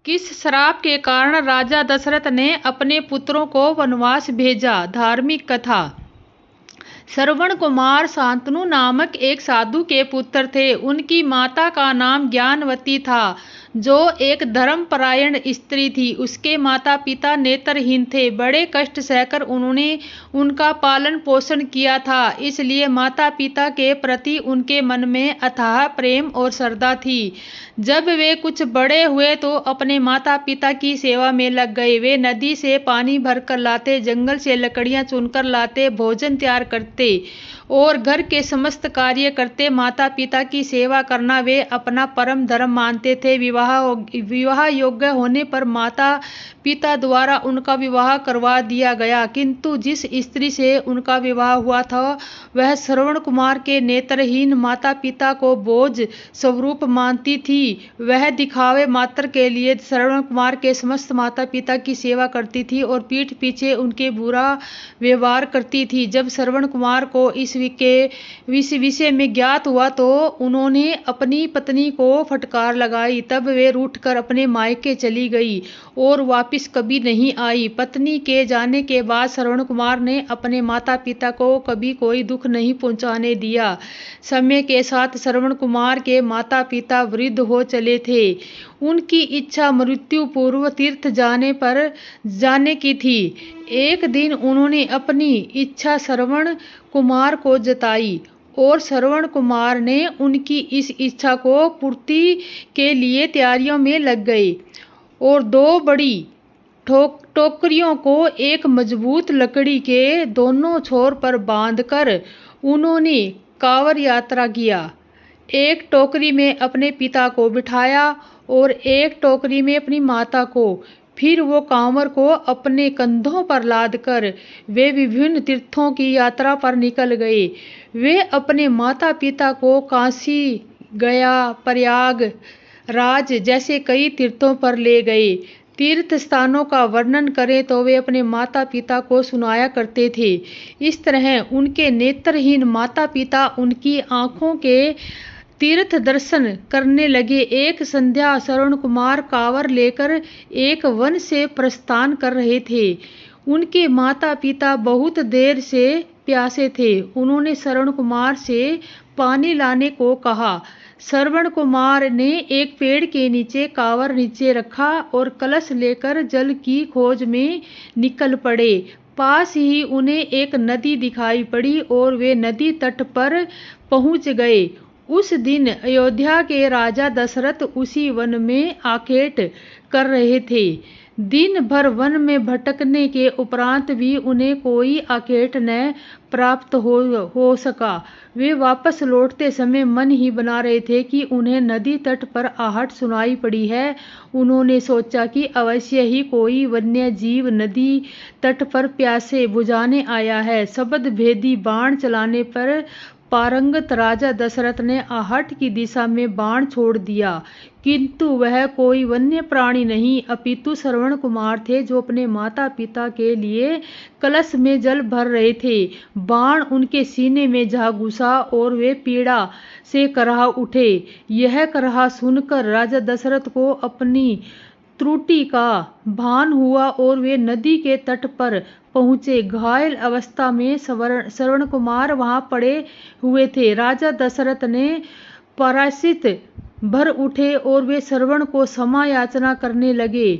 किस श्राप के कारण राजा दशरथ ने अपने पुत्रों को वनवास भेजा? धार्मिक कथा। श्रवण कुमार शांतनु नामक एक साधु के पुत्र थे। उनकी माता का नाम ज्ञानवती था, जो एक धर्मपरायण स्त्री थी। उसके माता पिता नेत्रहीन थे। बड़े कष्ट सहकर उन्होंने उनका पालन पोषण किया था, इसलिए माता पिता के प्रति उनके मन में अथाह प्रेम और श्रद्धा थी। जब वे कुछ बड़े हुए तो अपने माता पिता की सेवा में लग गए। वे नदी से पानी भरकर लाते, जंगल से लकड़ियां चुनकर लाते, भोजन तैयार करते और घर के समस्त कार्य करते। माता पिता की सेवा करना वे अपना परम धर्म मानते थे। विवाह योग्य होने पर माता पिता द्वारा उनका विवाह करवा दिया गया, किंतु जिस स्त्री से उनका विवाह हुआ था वह श्रवण कुमार के नेत्रहीन माता पिता को बोझ स्वरूप मानती थी। वह दिखावे मात्र के लिए श्रवण कुमार के समस्त माता पिता की सेवा करती थी और पीठ पीछे उनके बुरा व्यवहार करती थी। जब श्रवण कुमार को इस विषय में ज्ञात हुआ तो उन्होंने अपनी पत्नी को फटकार लगाई। तब वे रूठकर अपने मायके चली गई और वापस कभी नहीं आई। पत्नी के जाने के बाद श्रवण कुमार ने अपने माता पिता को कभी कोई दुख नहीं पहुंचाने दिया। समय के साथ श्रवण कुमार के माता पिता वृद्ध हो चले थे। उनकी इच्छा मृत्यु पूर्व तीर्थ जाने की थी। एक दिन उन्होंने अपनी इच्छा श्रवण कुमार को जताई और श्रवण कुमार ने उनकी इस इच्छा को पूर्ति के लिए तैयारियों में लग गए और दो बड़ी टोकरियों को एक मजबूत लकड़ी के दोनों छोर पर बांधकर उन्होंने कांवड़ यात्रा किया। एक टोकरी में अपने पिता को बिठाया और एक टोकरी में अपनी माता को। फिर वो कांवड़ को अपने कंधों पर लादकर वे विभिन्न तीर्थों की यात्रा पर निकल गए। वे अपने माता पिता को काशी, गया, प्रयाग राज जैसे कई तीर्थों पर ले गए। तीर्थ स्थानों का वर्णन करें तो वे अपने माता पिता को सुनाया करते थे। इस तरह उनके नेत्रहीन माता पिता उनकी आंखों के तीर्थ दर्शन करने लगे। एक संध्या श्रवण कुमार कांवड़ लेकर एक वन से प्रस्थान कर रहे थे। उनके माता पिता बहुत देर से प्यासे थे। उन्होंने श्रवण कुमार से पानी लाने को कहा। श्रवण कुमार ने एक पेड़ के नीचे कांवड़ नीचे रखा और कलश लेकर जल की खोज में निकल पड़े। पास ही उन्हें एक नदी दिखाई पड़ी और वे नदी तट पर पहुंच गए। उस दिन अयोध्या के राजा दशरथ उसी वन में आखेट कर रहे थे। दिन भर वन में भटकने के उपरांत भी उन्हें कोई आखेट न प्राप्त हो सका। वे वापस लौटते समय मन ही बना रहे थे कि उन्हें नदी तट पर आहट सुनाई पड़ी है। उन्होंने सोचा कि अवश्य ही कोई वन्य जीव नदी तट पर प्यासे बुझाने आया है। शब्द भेदी बाण चलाने पर पारंगत राजा दशरथ ने आहट की दिशा में बाण छोड़ दिया, किंतु वह कोई वन्य प्राणी नहीं अपितु श्रवण कुमार थे, जो अपने माता पिता के लिए कलश में जल भर रहे थे। बाण उनके सीने में जा घुसा और वे पीड़ा से कराह उठे। यह कराह सुनकर राजा दशरथ को अपनी त्रुटि का भान हुआ और वे नदी के तट पर पहुंचे। घायल अवस्था में श्रवण कुमार वहां पड़े हुए थे। राजा दशरथ ने परासित भर उठे और वे श्रवण को क्षमा याचना करने लगे।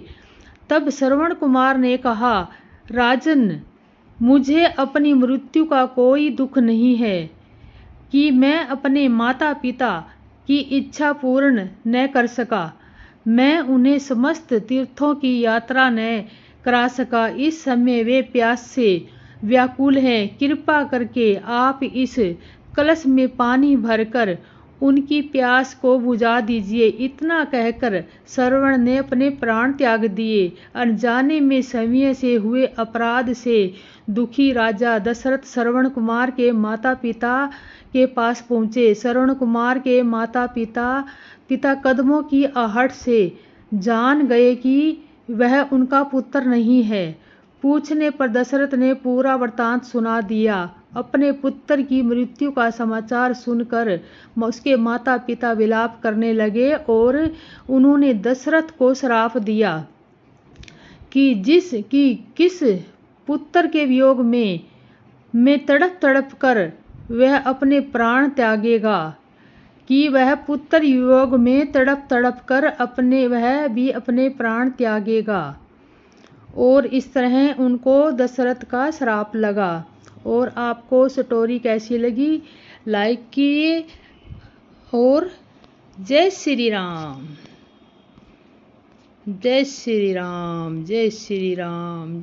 तब श्रवण कुमार ने कहा, राजन, मुझे अपनी मृत्यु का कोई दुख नहीं है कि मैं अपने माता पिता की इच्छा पूर्ण न कर सका। मैं उन्हें समस्त तीर्थों की यात्रा न करा सका। इस समय वे प्यास से व्याकुल हैं। कृपा करके आप इस कलश में पानी भरकर उनकी प्यास को बुझा दीजिए। इतना कहकर श्रवण ने अपने प्राण त्याग दिए। अनजाने में समय से हुए अपराध से दुखी राजा दशरथ श्रवण कुमार के माता पिता के पास पहुँचे। श्रवण कुमार के माता पिता कदमों की आहट से जान गए कि वह उनका पुत्र नहीं है। पूछने पर दशरथ ने पूरा वृतांत सुना दिया। अपने पुत्र की मृत्यु का समाचार सुनकर उसके माता पिता विलाप करने लगे और उन्होंने दशरथ को श्राप दिया कि किस पुत्र के वियोग में तड़प तड़प कर वह अपने प्राण त्यागेगा, कि वह पुत्र वियोग में तड़प तड़प कर वह भी अपने प्राण त्यागेगा। और इस तरह उनको दशरथ का श्राप लगा। और आपको स्टोरी कैसी लगी, लाइक कीजिए। और जय श्री राम, जय श्री राम, जय श्री राम।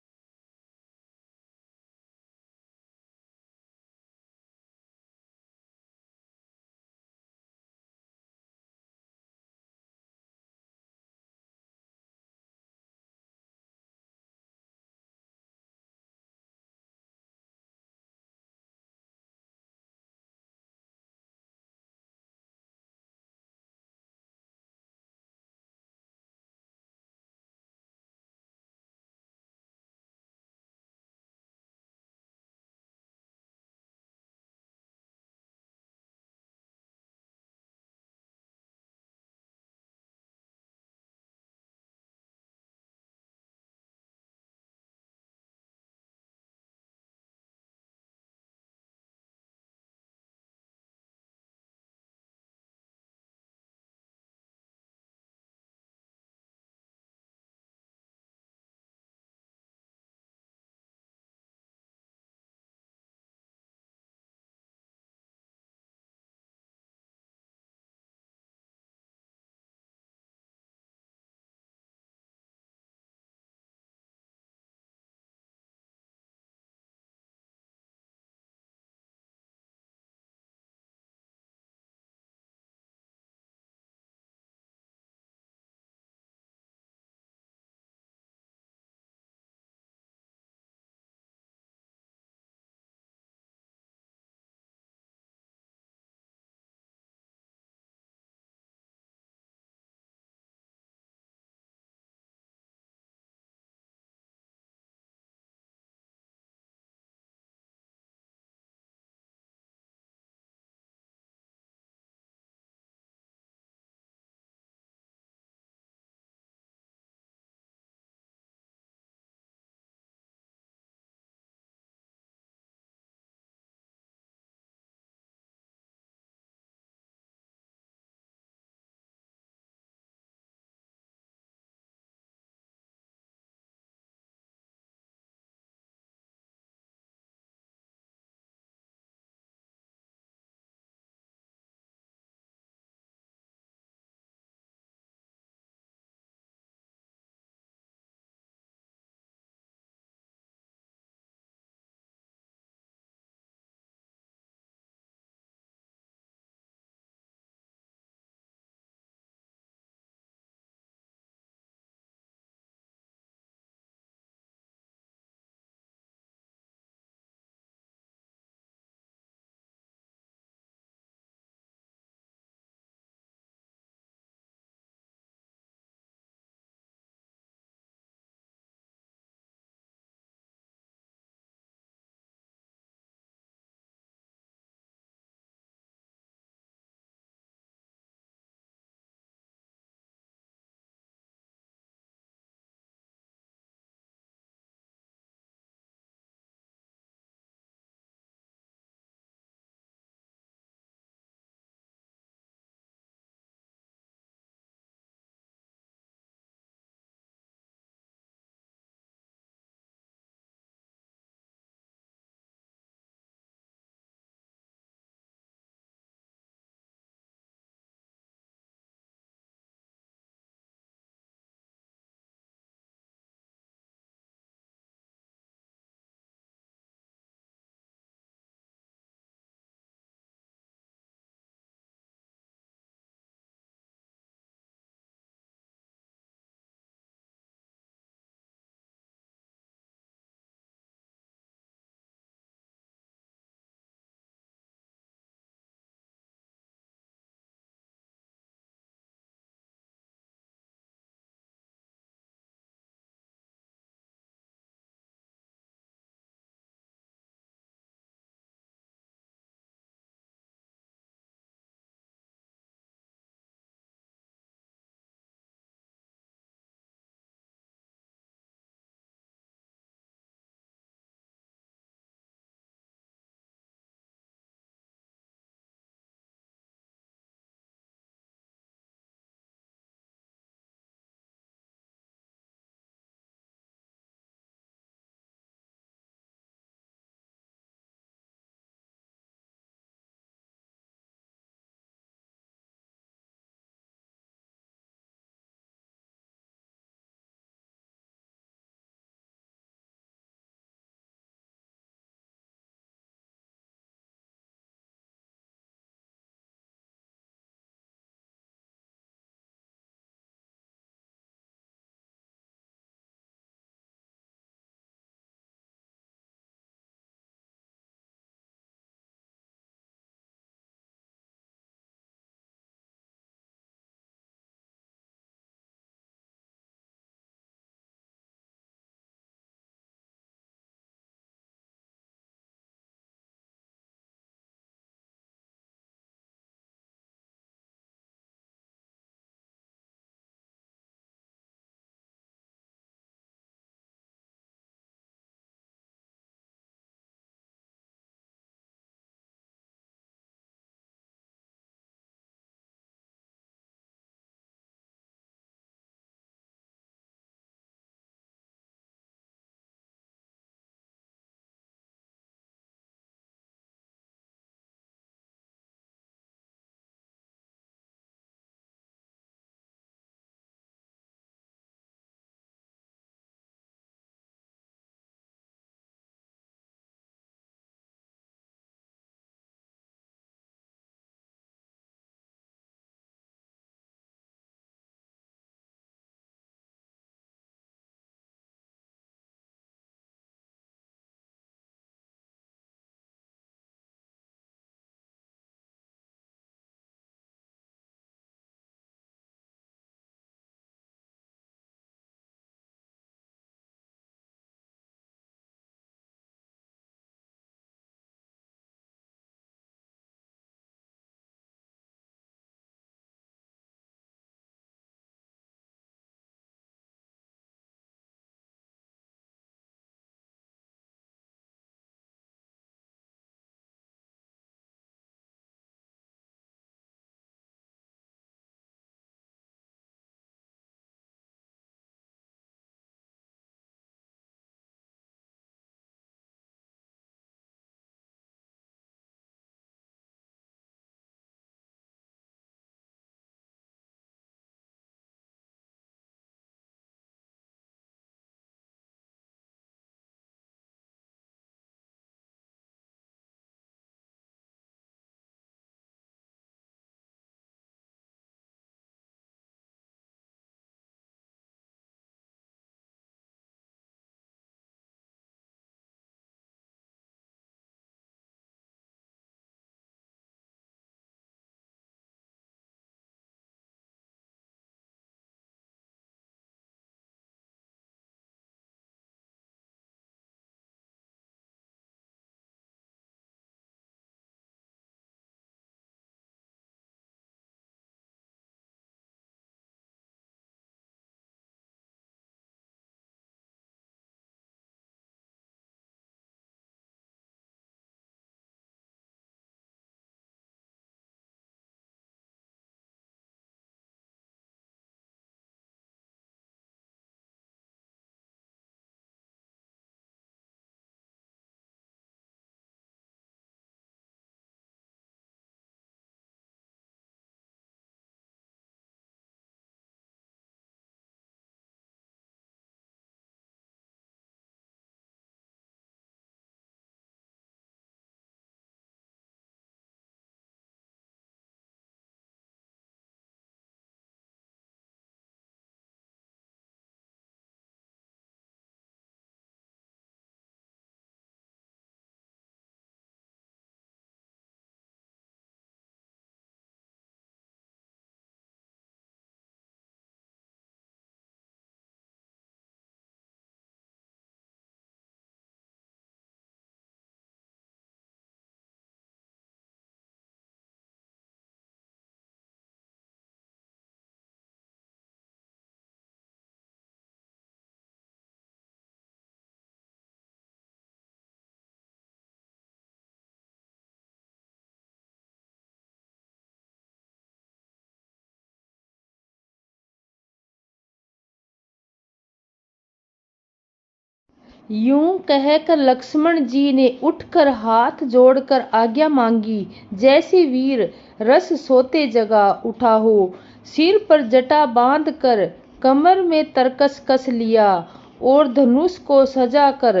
यूं कहकर लक्ष्मण जी ने उठकर हाथ जोड़कर आज्ञा मांगी। जैसे वीर रस सोते जगा उठा हो, सिर पर जटा बांध कर कमर में तरकस कस लिया और धनुष को सजा कर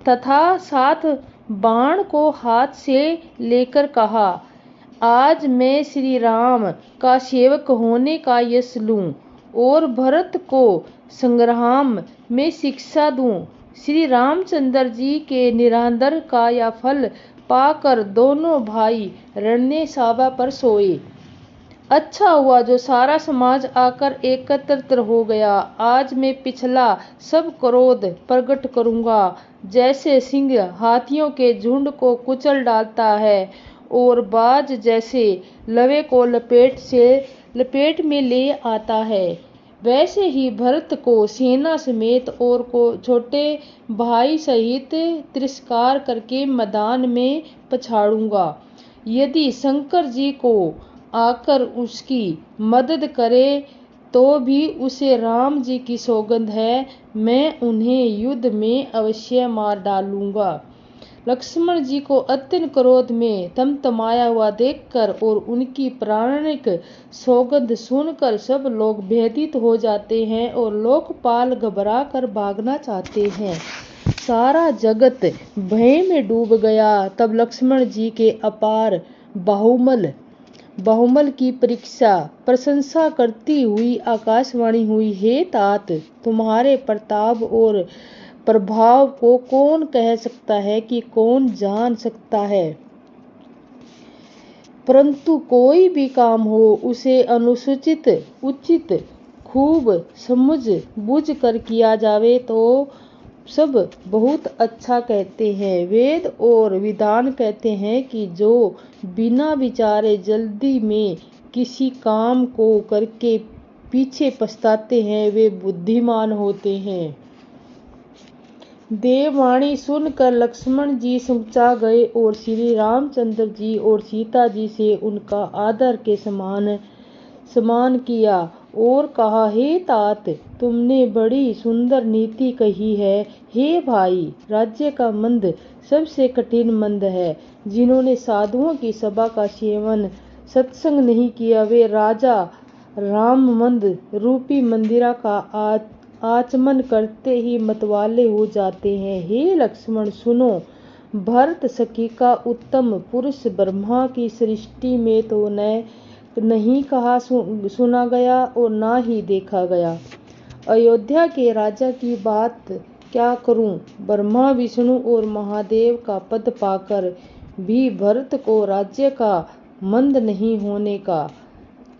तथा 7 बाण को हाथ से लेकर कहा, आज मैं श्री राम का सेवक होने का यश लूं और भरत को संग्राम में शिक्षा दूं। श्री रामचंद्र जी के निरांदर का यह फल पाकर दोनों भाई रणने पर सोए। अच्छा हुआ जो सारा समाज आकर एकत्र हो गया। आज मैं पिछला सब क्रोध प्रकट करूंगा। जैसे सिंह हाथियों के झुंड को कुचल डालता है और बाज जैसे लवे को लपेट में ले आता है, वैसे ही भरत को सेना समेत और को छोटे भाई सहित तिरस्कार करके मैदान में पछाड़ूंगा। यदि शंकर जी को आकर उसकी मदद करे तो भी उसे राम जी की सौगंध है, मैं उन्हें युद्ध में अवश्य मार डालूंगा। लक्ष्मण जी को अत्यंत क्रोध में तमतमाया हुआ देखकर और उनकी प्राणिक सौगंध सुनकर सब लोग भयभीत हो जाते हैं और लोकपाल घबरा कर भागना चाहते हैं। सारा जगत भय में डूब गया। तब लक्ष्मण जी के अपार बाहुबल की प्रशंसा करती हुई आकाशवाणी हुई, हे तात, तुम्हारे प्रताप और प्रभाव को कौन कह सकता है कि कौन जान सकता है। परंतु कोई भी काम हो उसे अनुचित उचित खूब समझ बूझ कर किया जावे तो सब बहुत अच्छा कहते हैं। वेद और विधान कहते हैं कि जो बिना विचारे जल्दी में किसी काम को करके पीछे पछताते हैं वे बुद्धिमान होते हैं। देववाणी सुनकर लक्ष्मण जी समझा गए और श्री रामचंद्र जी और सीता जी से उनका आदर के समान किया और कहा, हे तात, तुमने बड़ी सुंदर नीति कही है। हे भाई, राज्य का मंद सबसे कठिन मंद है। जिन्होंने साधुओं की सभा का सेवन सत्संग नहीं किया वे राजा राम मंद रूपी मंदिरा का आचमन करते ही मतवाले हो जाते हैं। हे लक्ष्मण सुनो, भरत सखी का उत्तम पुरुष ब्रह्मा की सृष्टि में तो नहीं कहा सुना गया और ना ही देखा गया। अयोध्या के राजा की बात क्या करूं, ब्रह्मा विष्णु और महादेव का पद पाकर भी भरत को राज्य का मंद नहीं होने का।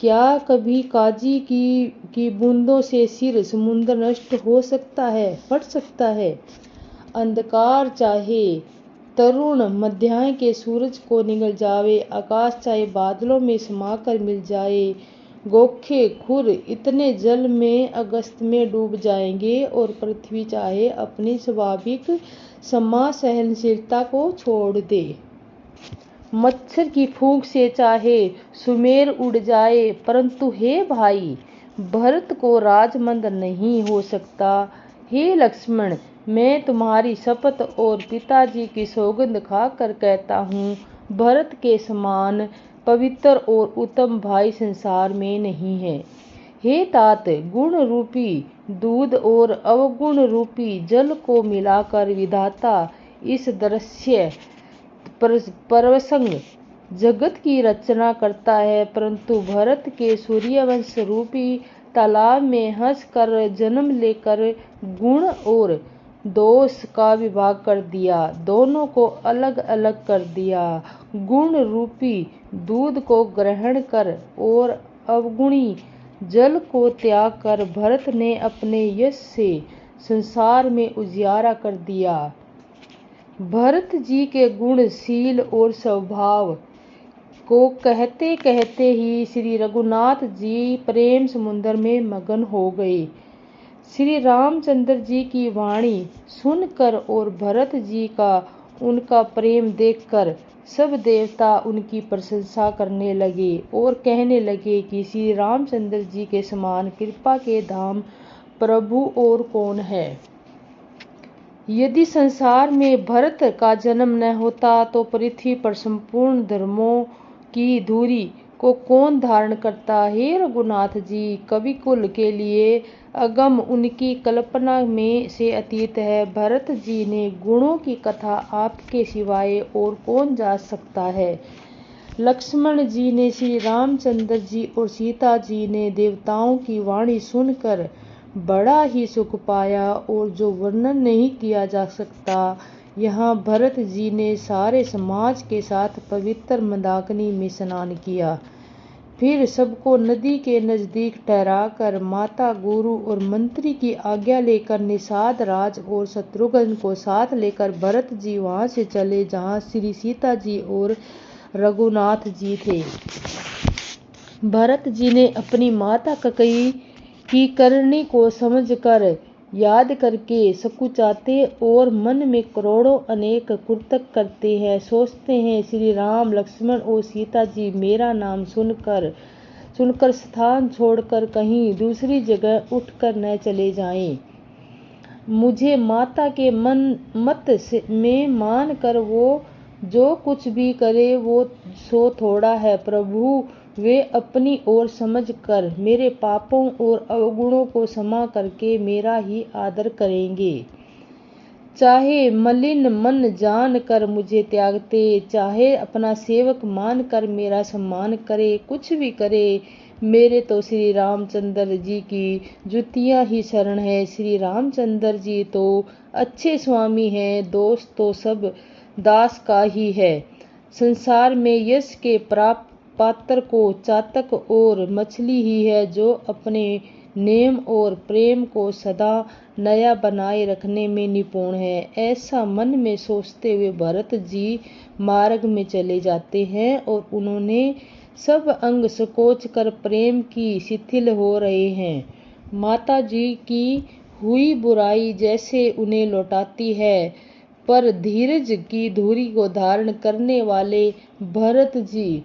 क्या कभी काजी की बूंदों से सिर समुद्र नष्ट हो सकता है, फट सकता है। अंधकार चाहे तरुण मध्याह्न के सूरज को निगल जावे, आकाश चाहे बादलों में समाकर मिल जाए, गोखे खुर इतने जल में अगस्त में डूब जाएंगे और पृथ्वी चाहे अपनी स्वाभाविक समा सहनशीलता को छोड़ दे। मच्छर की फूंक से चाहे सुमेर उड़ जाए, परंतु हे भाई, भरत को राजमंद नहीं हो सकता। हे लक्ष्मण, मैं तुम्हारी शपथ और पिताजी की सौगंध खाकर कहता हूँ, भरत के समान पवित्र और उत्तम भाई संसार में नहीं है। हे तात, गुण रूपी दूध और अवगुण रूपी जल को मिलाकर विधाता इस दृश्य परसंग जगत की रचना करता है, परंतु भरत के सूर्यवंश रूपी तालाब में हंस कर जन्म लेकर गुण और दोष का विभाग कर दिया, दोनों को अलग अलग कर दिया। गुण रूपी दूध को ग्रहण कर और अवगुणी जल को त्याग कर भरत ने अपने यश से संसार में उजियारा कर दिया। भरत जी के गुणशील और स्वभाव को कहते कहते ही श्री रघुनाथ जी प्रेम समुद्र में मगन हो गए। श्री रामचंद्र जी की वाणी सुनकर और भरत जी का उनका प्रेम देखकर सब देवता उनकी प्रशंसा करने लगे और कहने लगे कि श्री रामचंद्र जी के समान कृपा के धाम प्रभु और कौन है। यदि संसार में भरत का जन्म न होता तो पृथ्वी पर संपूर्ण धर्मों की धुरी को कौन धारण करता। हे रघुनाथ जी, कविकुल के लिए अगम उनकी कल्पना में से अतीत है। भरत जी ने गुणों की कथा आपके सिवाय और कौन जा सकता है। लक्ष्मण जी ने, श्री रामचंद्र जी और सीता जी ने देवताओं की वाणी सुनकर बड़ा ही सुख पाया और जो वर्णन नहीं किया जा सकता। यहाँ भरत जी ने सारे समाज के साथ पवित्र मंदाकिनी में स्नान किया, फिर सबको नदी के नजदीक ठहराकर माता, गुरु और मंत्री की आज्ञा लेकर निषाद राज और शत्रुघ्न को साथ लेकर भरत जी वहां से चले जहाँ श्री सीता जी और रघुनाथ जी थे। भरत जी ने अपनी माता कैकेयी की करनी को समझकर याद करके सकुचाते और मन में करोड़ों अनेक कुर्तक करते हैं। सोचते हैं श्री राम, लक्ष्मण और सीता जी मेरा नाम सुनकर स्थान छोड़कर कहीं दूसरी जगह उठकर न चले जाएं। मुझे माता के मत में मान कर वो जो कुछ भी करे वो सो थोड़ा है। प्रभु वे अपनी ओर समझ कर मेरे पापों और अवगुणों को क्षमा करके मेरा ही आदर करेंगे। चाहे मलिन मन जान कर मुझे त्यागते, चाहे अपना सेवक मान कर मेरा सम्मान करे, कुछ भी करे, मेरे तो श्री रामचंद्र जी की जुतियाँ ही शरण है। श्री रामचंद्र जी तो अच्छे स्वामी हैं, दोस्त तो सब दास का ही है। संसार में यश के पात्र को चातक और मछली ही है जो अपने नेम और प्रेम को सदा नया बनाए रखने में निपुण है। ऐसा मन में सोचते हुए भरत जी मार्ग में चले जाते हैं और उन्होंने सब अंग संकोच कर प्रेम की शिथिल हो रहे हैं। माता जी की हुई बुराई जैसे उन्हें लौटाती है, पर धीरज की धुरी को धारण करने वाले भरत जी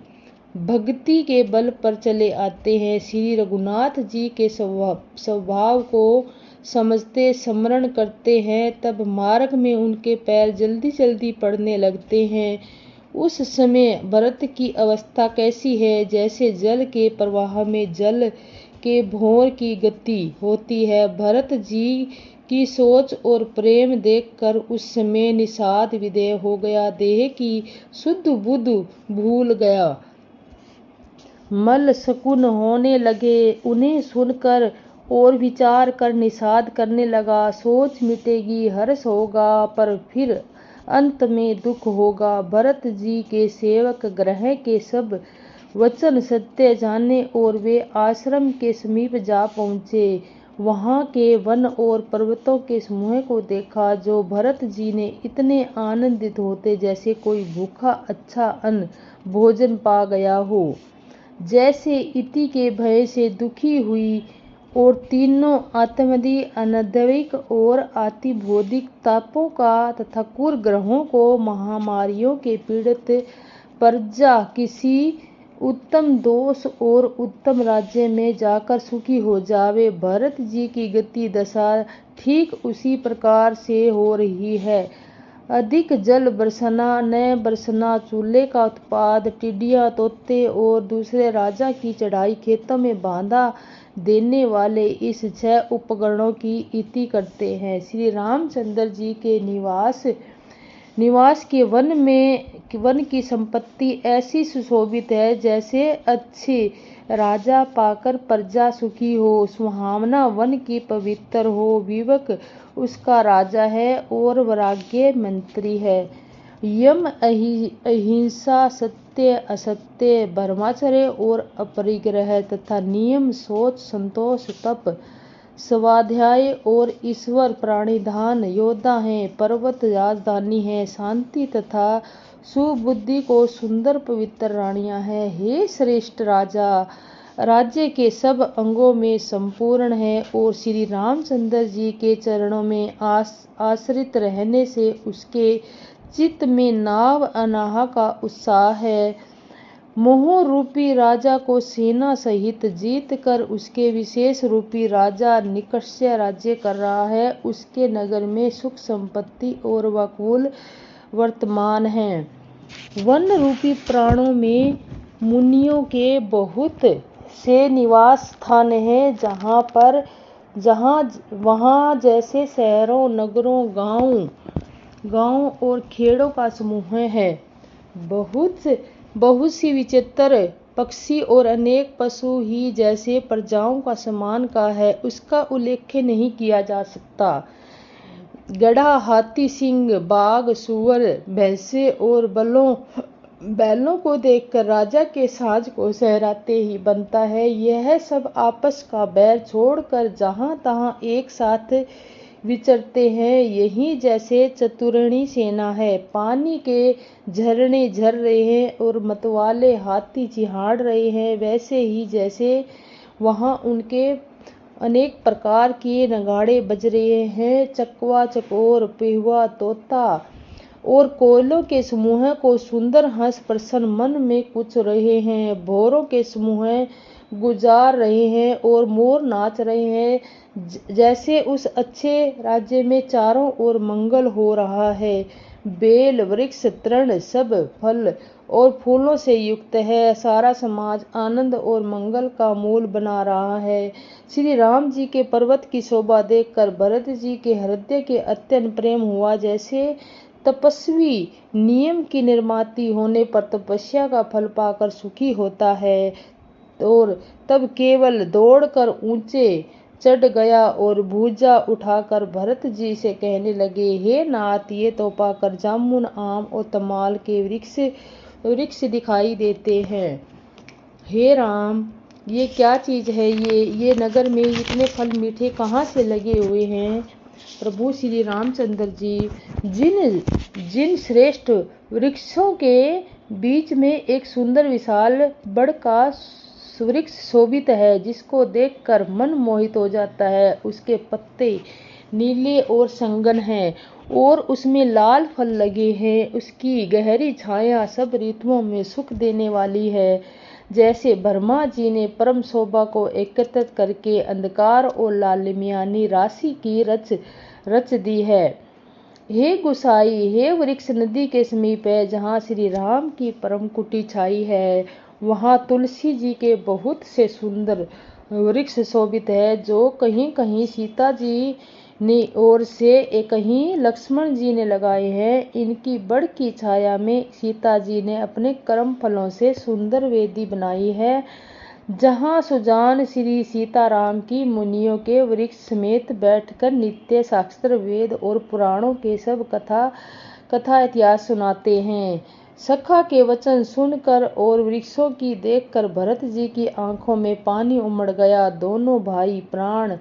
भक्ति के बल पर चले आते हैं। श्री रघुनाथ जी के स्वभाव को समझते स्मरण करते हैं, तब मार्ग में उनके पैर जल्दी जल्दी पड़ने लगते हैं। उस समय भरत की अवस्था कैसी है, जैसे जल के प्रवाह में जल के भंवर की गति होती है। भरत जी की सोच और प्रेम देखकर उस समय निषाद विदेह हो गया, देह की शुद्ध बुद्ध भूल गया, मल शकुन होने लगे। उन्हें सुनकर और विचार कर निषाद करने लगा, सोच मिटेगी, हर्ष होगा, पर फिर अंत में दुख होगा। भरत जी के सेवक ग्रह के सब वचन सत्य जाने और वे आश्रम के समीप जा पहुँचे। वहाँ के वन और पर्वतों के समूह को देखा जो भरत जी ने इतने आनंदित होते जैसे कोई भूखा अच्छा अन्न भोजन पा गया हो। जैसे इति के भय से दुखी हुई और तीनों आत्मदी अनदैविक और आतिभौतिक तापों का तथा क्रूर ग्रहों को महामारियों के पीड़ित प्रजा किसी उत्तम दोष और उत्तम राज्य में जाकर सुखी हो जावे। भरत जी की गति दशा ठीक उसी प्रकार से हो रही है। अधिक जल बरसना न बरसना, चूल्हे का उत्पाद, टिड्डियाँ, तोते और दूसरे राजा की चढ़ाई, खेतों में बांधा देने वाले इस 6 उपकरणों की इति करते हैं। श्री रामचंद्र जी के निवास के वन की संपत्ति ऐसी सुशोभित है जैसे अच्छे राजा पाकर प्रजा सुखी हो। सुहावना वन की पवित्र हो, विवेक उसका राजा है और वैराग्य मंत्री है। यम अहिंसा, सत्य असत्य, ब्रह्मचर्य और अपरिग्रह तथा नियम, सोच, संतोष, तप, स्वाध्याय और ईश्वर प्राणिधान योद्धा हैं। पर्वत राजधानी है, शांति तथा सुबुद्धि को सुंदर पवित्र रानियां हैं। हे श्रेष्ठ राजा, राज्य के सब अंगों में संपूर्ण है और श्री रामचंद्र जी के चरणों में आश्रित रहने से उसके चित्त में नाव अनाह का उत्साह है। मोह रूपी राजा को सेना सहित जीत कर उसके विशेष रूपी राजा निकष्य राज्य कर रहा है। उसके नगर में सुख संपत्ति और वकुल वर्तमान है। वन रूपी प्राणों में मुनियों के बहुत से निवास स्थान है, वहाँ जैसे शहरों, नगरों, गांव और खेड़ों का समूह है। बहुत सी विचित्र पक्षी और अनेक पशु ही जैसे प्रजाओं का समान का है, उसका उल्लेख नहीं किया जा सकता। गधा, हाथी, सिंह, बाघ, सुअर, भैंसे और बैलों को देखकर राजा के साज को सहराते ही बनता है। यह सब आपस का बैर छोड़कर जहाँ तहाँ एक साथ विचरते हैं। यही जैसे चतुरणी सेना है, पानी के झरने झर रहे हैं और मतवाले हाथी चिहाड़ रहे हैं, वैसे ही जैसे वहाँ उनके अनेक प्रकार के नगाड़े बज रहे हैं। चकवा, चकोर, पिहुआ, तोता और कोयलों के समूह को सुंदर हंस प्रसन्न मन में कुच रहे हैं। भौरों के समूह गुजार रहे हैं और मोर नाच रहे हैं। जैसे उस अच्छे राज्य में चारों ओर मंगल हो रहा है। बेल, वृक्ष, तृण सब फल और फूलों से युक्त है। सारा समाज आनंद और मंगल का मूल बना रहा है। श्री राम जी के पर्वत की शोभा देखकर भरत जी के हृदय के अत्यंत प्रेम हुआ। जैसे तपस्वी नियम की निर्माती होने पर तपस्या का फल पाकर सुखी होता है और तब केवल दौड़कर ऊंचे चढ़ गया और भुजा उठाकर भरत जी से कहने लगे, हे नाथ, ये तो पाकर जामुन, आम और तमाल के वृक्ष दिखाई देते हैं। हे राम, ये क्या चीज है? ये नगर में इतने फल मीठे कहाँ से लगे हुए हैं? प्रभु श्री रामचंद्र जी, जिन श्रेष्ठ वृक्षों के बीच में एक सुंदर विशाल बड़ का वृक्ष शोभित है, जिसको देखकर मन मोहित हो जाता है। उसके पत्ते नीले और संगन हैं और उसमें लाल फल लगे हैं। उसकी गहरी छाया सब ऋतुओं में सुख देने वाली है। जैसे ब्रह्मा जी ने परम शोभा को एकत्रित करके अंधकार और लालिम्यानी राशि की रच दी है। हे गुसाई, हे वृक्ष नदी के समीप है, जहाँ श्री राम की परम कुटी छाई है। वहाँ तुलसी जी के बहुत से सुंदर वृक्ष शोभित है, जो कहीं कहीं सीता जी ने और से कहीं लक्ष्मण जी ने लगाए हैं। इनकी बड़ की छाया में सीता जी ने अपने कर्म फलों से सुंदर वेदी बनाई है, जहाँ सुजान श्री सीताराम की मुनियों के वृक्ष समेत बैठकर नित्य शास्त्र, वेद और पुराणों के सब कथा इतिहास सुनाते हैं। सखा के वचन सुनकर और वृक्षों की देखकर भरत जी की आंखों में पानी उमड़ गया। दोनों भाई प्राण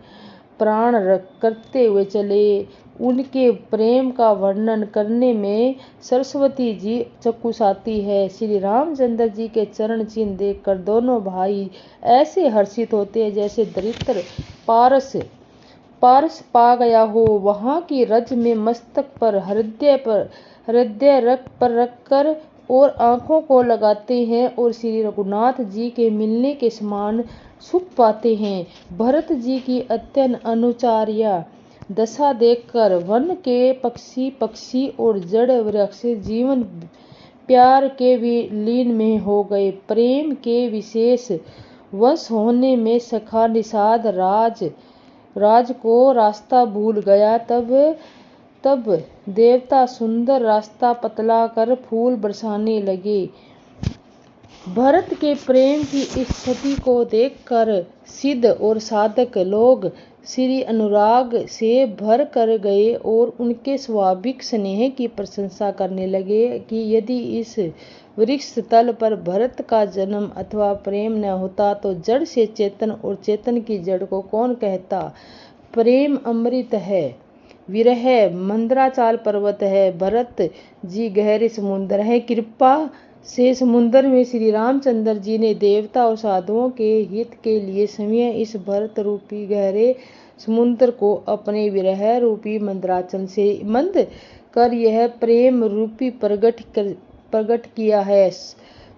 करते हुए चले। उनके प्रेम का वर्णन करने में सरस्वती जी चकुसाती है। श्री रामचंद्र जी के चरण चिन्ह देखकर दोनों भाई ऐसे हर्षित होते हैं जैसे दरिद्र पारस पा गया हो। वहाँ की रज में मस्तक पर हृदय रखकर और आंखों को लगाते हैं और श्री रघुनाथ जी के मिलने के समान सुख पाते हैं। भरत जी की अत्यंत अनुचार्या दशा देखकर वन के पक्षी और जड़ वृक्ष जीवन प्यार के विलीन में हो गए। प्रेम के विशेष वश होने में सखा निषाद राज को रास्ता भूल गया। तब देवता सुंदर रास्ता पतला कर फूल बरसाने लगे। भरत के प्रेम की स्थिति को देखकर सिद्ध और साधक लोग श्री अनुराग से भर कर गए और उनके स्वाभाविक स्नेह की प्रशंसा करने लगे कि यदि इस वृक्ष तल पर भरत का जन्म अथवा प्रेम न होता तो जड़ से चेतन और चेतन की जड़ को कौन कहता। प्रेम अमृत है, विरह मंदराचल पर्वत है, भरत जी गहरे समुद्र है। कृपा से समुद्र में श्री रामचंद्र जी ने देवता और साधुओं के हित के लिए समय इस भरत रूपी गहरे समुद्र को अपने विरह रूपी मंदराचल से मंद कर यह प्रेम रूपी प्रगट किया है।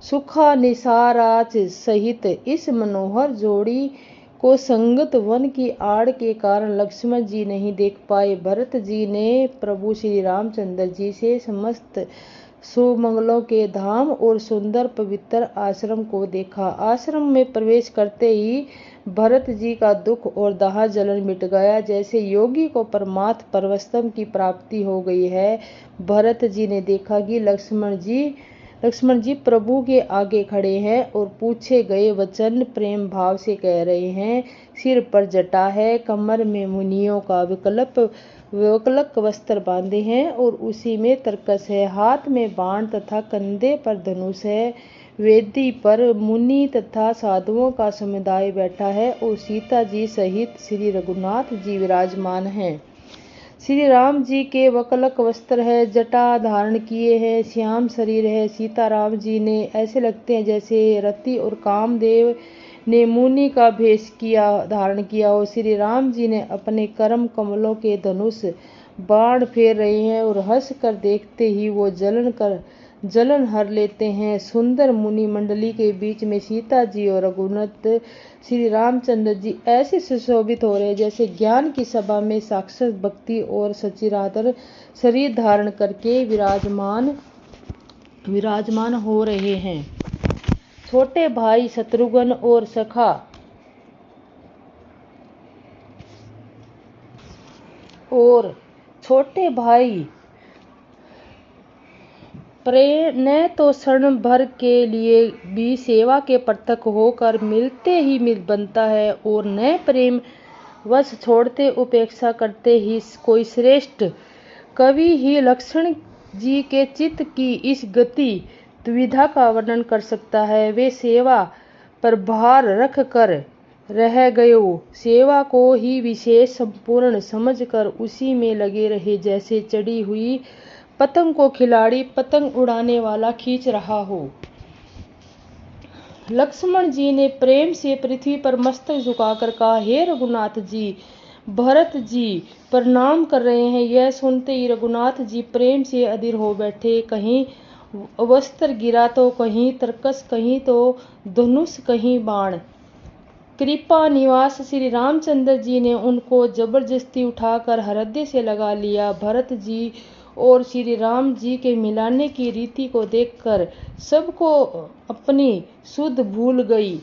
सुखा निसाराच सहित इस मनोहर जोड़ी को संगत वन की आड़ के कारण लक्ष्मण जी नहीं देख पाए। भरत जी ने प्रभु श्री रामचंद्र जी से समस्त सुमंगलों के धाम और सुंदर पवित्र आश्रम को देखा। आश्रम में प्रवेश करते ही भरत जी का दुख और दाह जलन मिट गया, जैसे योगी को परमार्थ परवस्तम की प्राप्ति हो गई है। भरत जी ने देखा कि लक्ष्मण जी प्रभु के आगे खड़े हैं और पूछे गए वचन प्रेम भाव से कह रहे हैं। सिर पर जटा है, कमर में मुनियों का विकल्प वस्त्र बांधे हैं और उसी में तरकस है, हाथ में बाण तथा कंधे पर धनुष है। वेदी पर मुनि तथा साधुओं का समुदाय बैठा है और सीता जी सहित श्री रघुनाथ जी विराजमान हैं। श्री राम जी के वकलक वस्त्र है, जटा धारण किए हैं, श्याम शरीर है। सीताराम जी ने ऐसे लगते हैं जैसे रति और कामदेव ने मुनि का भेष धारण किया हो। श्री राम जी ने अपने करम कमलों के धनुष बाण फेर रहे हैं और हंस कर देखते ही वो जलन हर लेते हैं। सुंदर मुनि मंडली के बीच में सीता जी और रघुनाथ श्री रामचंद्र जी ऐसे सुशोभित हो रहे जैसे ज्ञान की सभा में साक्षात भक्ति और सचिरादर शरीर धारण करके विराजमान हो रहे हैं। छोटे भाई शत्रुघ्न और सखा और छोटे भाई ने तो क्षण भर के लिए भी सेवा के पृथक होकर मिलते ही मिल बनता है और न प्रेम वश छोड़ते उपेक्षा करते ही कोई श्रेष्ठ कवि ही लक्ष्मण जी के चित्त की इस गति द्विधा का वर्णन कर सकता है। वे सेवा पर भार रख कर रह गयो, सेवा को ही विशेष संपूर्ण समझकर उसी में लगे रहे, जैसे चढ़ी हुई पतंग को खिलाड़ी पतंग उड़ाने वाला खींच रहा हो। लक्ष्मण जी ने प्रेम से पृथ्वी पर मस्तक झुकाकर कहा, हे रघुनाथ जी, भरत जी प्रणाम कर रहे हैं। यह सुनते ही रघुनाथ जी प्रेम से अधीर हो बैठे। कहीं वस्त्र गिरा तो कहीं तरकस, कहीं तो धनुष, कहीं बाण। कृपा निवास श्री रामचंद्र जी ने उनको जबरदस्ती उठाकर हृदय से लगा लिया। भरत जी और श्री राम जी के मिलाने की रीति को देखकर सबको अपनी सुध भूल गई।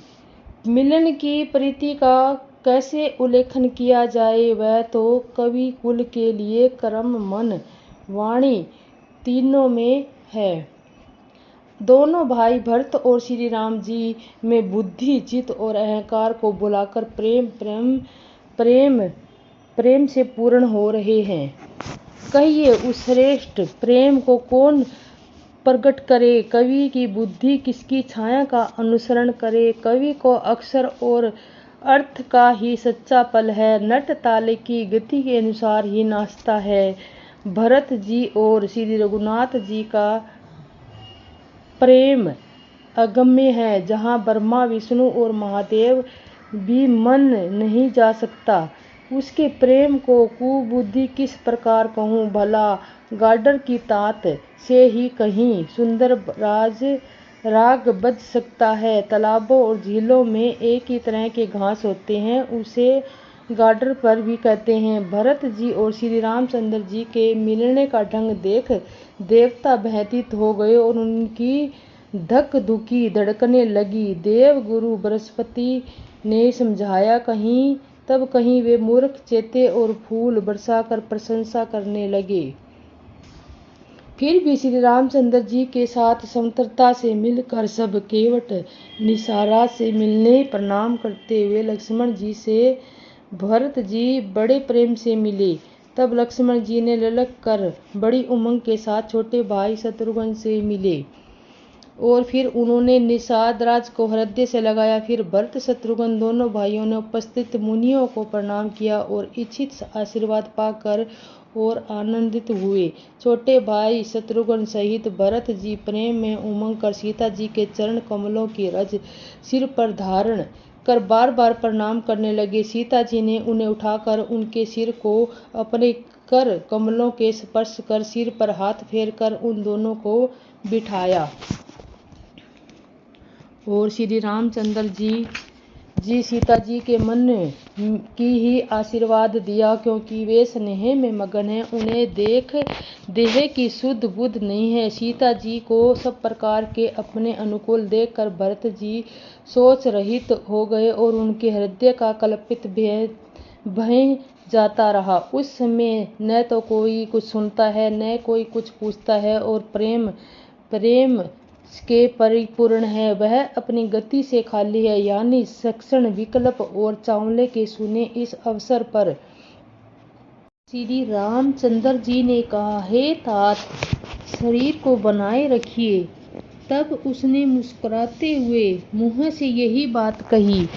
मिलन की प्रीति का कैसे उल्लेखन किया जाए, वह तो कवि कुल के लिए कर्म मन वाणी तीनों में है। दोनों भाई भरत और श्री राम जी में बुद्धि चित्त और अहंकार को बुलाकर प्रेम से पूर्ण हो रहे हैं। कहिए उस श्रेष्ठ प्रेम को कौन प्रकट करे, कवि की बुद्धि किसकी छाया का अनुसरण करे। कवि को अक्षर और अर्थ का ही सच्चा पल है, नट ताले की गति के अनुसार ही नाचता है। भरत जी और श्री रघुनाथ जी का प्रेम अगम्य है, जहाँ ब्रह्मा विष्णु और महादेव भी मन नहीं जा सकता। उसके प्रेम को कुबुद्धि किस प्रकार कहूँ भला, गाडर की तात से ही कहीं सुंदर राग बज सकता है। तालाबों और झीलों में एक ही तरह के घास होते हैं, उसे गाडर पर भी कहते हैं। भरत जी और श्री रामचंद्र जी के मिलने का ढंग देख देवता भयभीत हो गए और उनकी धक धुकी धड़कने लगी। देव गुरु बृहस्पति ने समझाया तब कहीं वे मूर्ख चेते और फूल बरसाकर प्रशंसा करने लगे। फिर भी श्री रामचंद्र जी के साथ समंतरता से मिलकर सब केवट निसारा से मिलने प्रणाम करते हुए लक्ष्मण जी से भरत जी बड़े प्रेम से मिले। तब लक्ष्मण जी ने ललक कर बड़ी उमंग के साथ छोटे भाई शत्रुघ्न से मिले और फिर उन्होंने निषाद राज को हृदय से लगाया। फिर भरत शत्रुघ्न दोनों भाइयों ने उपस्थित मुनियों को प्रणाम किया और इच्छित आशीर्वाद पाकर और आनंदित हुए। छोटे भाई शत्रुघ्न सहित भरत जी प्रेम में उमंग कर सीता जी के चरण कमलों की रज सिर पर धारण कर बार बार प्रणाम करने लगे। सीता जी ने उन्हें उठाकर उनके सिर को अपने कर कमलों के स्पर्श कर सिर पर हाथ फेर कर उन दोनों को बिठाया। और श्री रामचंद्र जी सीता जी के मन की ही आशीर्वाद दिया, क्योंकि वे स्नेह में मगन हैं। उन्हें देह की शुद्ध बुद्ध नहीं है। सीता जी को सब प्रकार के अपने अनुकूल देखकर भरत जी सोच रहित हो गए और उनके हृदय का कल्पित भय जाता रहा। उस समय न तो कोई कुछ सुनता है, न कोई कुछ पूछता है, और प्रेम के परिपूर्ण है। वह अपनी गति से खाली है, यानी सक्षण विकल्प और चावले के सुने। इस अवसर पर श्री रामचंद्र जी ने कहा, हे तात, शरीर को बनाए रखिए। तब उसने मुस्कुराते हुए मुंह से यही बात कही,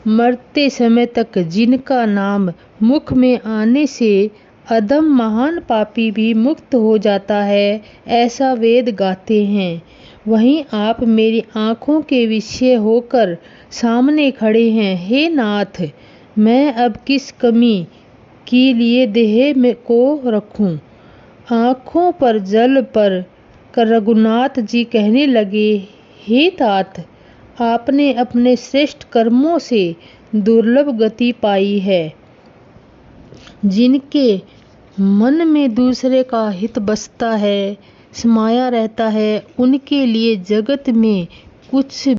मरते समय तक जिनका नाम मुख में आने से अधम महान पापी भी मुक्त हो जाता है, ऐसा वेद गाते हैं। वहीं आप मेरी आंखों के विषय होकर सामने खड़े हैं। हे नाथ, मैं अब किस कमी के लिए देह को रखूं? आंखों पर जल पर कर रघुनाथ जी कहने लगे, हे तात, आपने अपने श्रेष्ठ कर्मों से दुर्लभ गति पाई है। जिनके मन में दूसरे का हित बसता है, समाया रहता है, उनके लिए जगत में कुछ